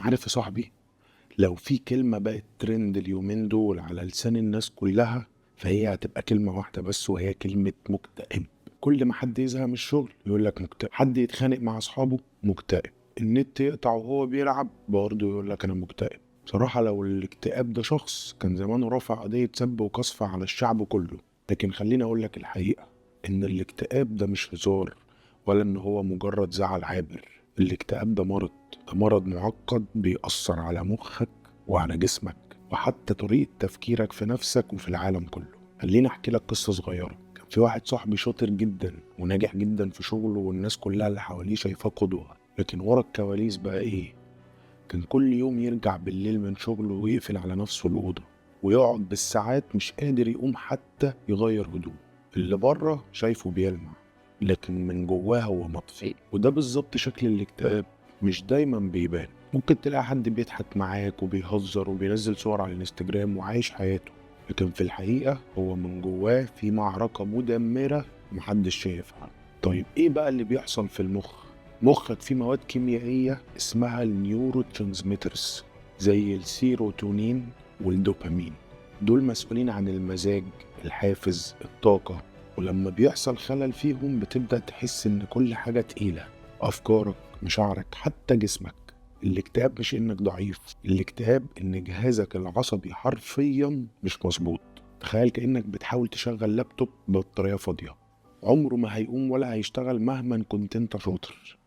عارف يا صاحبي، لو في كلمة بقت ترند اليومين دول على لسان الناس كلها، فهي هتبقى كلمة واحدة بس، وهي كلمة مكتئب. كل ما حد يزهق من الشغل يقول لك مكتئب، حد يتخانق مع اصحابه مكتئب، النت يقطع وهو بيلعب برضه يقول لك انا مكتئب. بصراحة لو الاكتئاب ده شخص كان زمانه رفع قضية سب وقذف على الشعب كله. لكن خليني اقول لك الحقيقة، ان الاكتئاب ده مش هزار، ولا ان هو مجرد زعل عابر. الاكتئاب ده مرض، مرض معقد بيأثر على مخك وعلى جسمك وحتى طريقة تفكيرك في نفسك وفي العالم كله. خليني احكي لك قصة صغيرة. كان في واحد صاحبي شاطر جدا وناجح جدا في شغله، والناس كلها اللي حواليه شايفاه قدوة. لكن ورا الكواليس بقى ايه؟ كان كل يوم يرجع بالليل من شغله ويقفل على نفسه الأوضة، ويقعد بالساعات مش قادر يقوم حتى يغير هدوء. اللي بره شايفه بيلمع، لكن من جواه هو مطفي. وده بالظبط شكل الاكتئاب، مش دايما بيبان. ممكن تلاقي حد بيضحك معاك وبيهزر وبينزل صور على الانستجرام وعايش حياته، لكن في الحقيقة هو من جواه في معركة مدمرة محدش شايفها. طيب ايه بقى اللي بيحصل في المخ؟ مخك فيه مواد كيميائية اسمها النيورو ترانسميترز، زي السيروتونين والدوبامين. دول مسؤولين عن المزاج، الحافز، الطاقة. ولما بيحصل خلل فيهم بتبدأ تحس ان كل حاجة تقيلة، افكارك، مشاعرك، حتى جسمك. الاكتئاب مش انك ضعيف، الاكتئاب ان جهازك العصبي حرفيا مش مظبوط. تخيل كأنك بتحاول تشغل لابتوب ببطارية فاضية، عمره ما هيقوم ولا هيشتغل مهما كنت انت شاطر.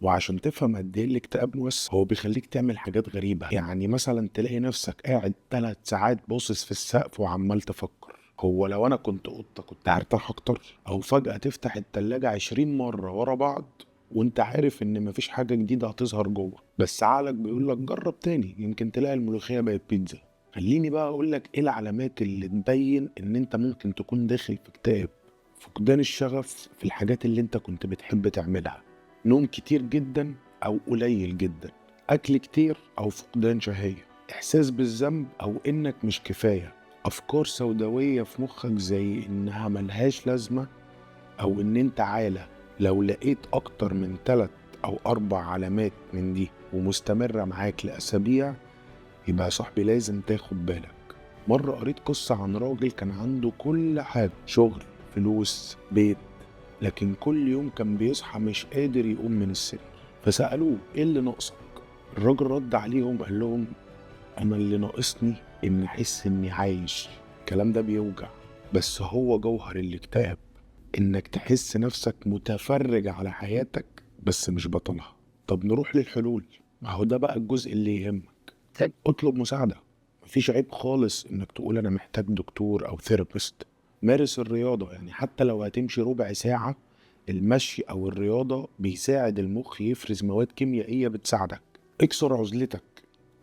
وعشان تفهم قد ايه الاكتئاب مؤثر، هو بيخليك تعمل حاجات غريبة. يعني مثلا تلاقي نفسك قاعد 3 ساعات باصص في السقف وعمال تفكر، هو لو انا كنت قطة كنت هرتاح اكتر. او فجأة تفتح التلاجة 20 مرة ورا بعض وانت عارف ان مفيش حاجة جديدة هتظهر جوه، بس عقلك بيقولك جرب تاني يمكن تلاقي الملوخية بقت بيتزا. خليني بقى اقولك ايه العلامات اللي تبين ان انت ممكن تكون داخل في اكتئاب. فقدان الشغف في الحاجات اللي انت كنت بتحب تعملها، نوم كتير جدا أو قليل جدا، أكل كتير أو فقدان شهية، إحساس بالذنب أو إنك مش كفاية، أفكار سوداوية في مخك زي إنها ملهاش لازمة أو إن أنت عالة. لو لقيت أكتر من 3 أو 4 علامات من دي ومستمرة معاك لأسابيع، يبقى يا صاحبي لازم تاخد بالك. مرة قريت قصة عن راجل كان عنده كل حاجة، شغل، فلوس، بيت، لكن كل يوم كان بيصحى مش قادر يقوم من السرير. فسألوه ايه اللي ناقصك؟ الراجل رد عليهم قال لهم انا اللي ناقصني ان احس اني عايش. الكلام ده بيوجع، بس هو جوهر الاكتئاب، انك تحس نفسك متفرج على حياتك بس مش بطلها. طب نروح للحلول. اهو ده بقى الجزء اللي يهمك. اطلب مساعدة، مفيش عيب خالص انك تقول انا محتاج دكتور او ثيرابيست. مارس الرياضة، يعني حتى لو هتمشي ربع ساعة، المشي او الرياضة بيساعد المخ يفرز مواد كيميائية بتساعدك. اكسر عزلتك،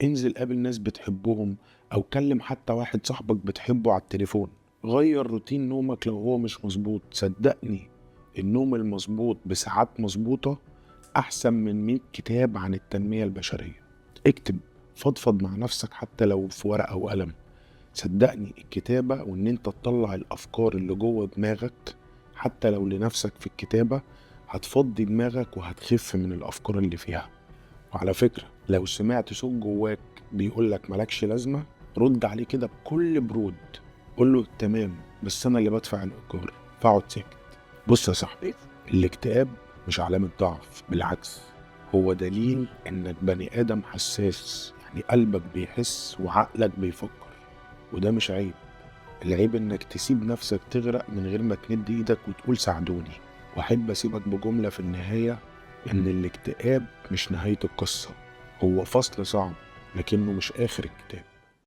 انزل قابل ناس بتحبهم، او كلم حتى واحد صاحبك بتحبه على التليفون. غير روتين نومك لو هو مش مظبوط، صدقني النوم المظبوط بساعات مظبوطة احسن من 100 كتاب عن التنمية البشرية. اكتب، فضفض مع نفسك حتى لو في ورقة وقلم. صدقني الكتابة وان انت تطلع الافكار اللي جوه دماغك حتى لو لنفسك في الكتابة هتفضي دماغك وهتخف من الافكار اللي فيها. وعلى فكرة لو سمعت صوت جواك بيقولك ملكش لازمة، رد عليه كده بكل برود، قوله تمام بس انا اللي بدفع الايجار، فاقعد ساكت. بص يا صاحبي، الاكتئاب مش علامة ضعف، بالعكس هو دليل انك بني ادم حساس. يعني قلبك بيحس وعقلك بيفكر، وده مش عيب. العيب انك تسيب نفسك تغرق من غير ما تمد ايدك وتقول ساعدوني. واحب اسيبك بجملة في النهاية، ان الاكتئاب مش نهاية القصة، هو فصل صعب لكنه مش اخر الكتاب.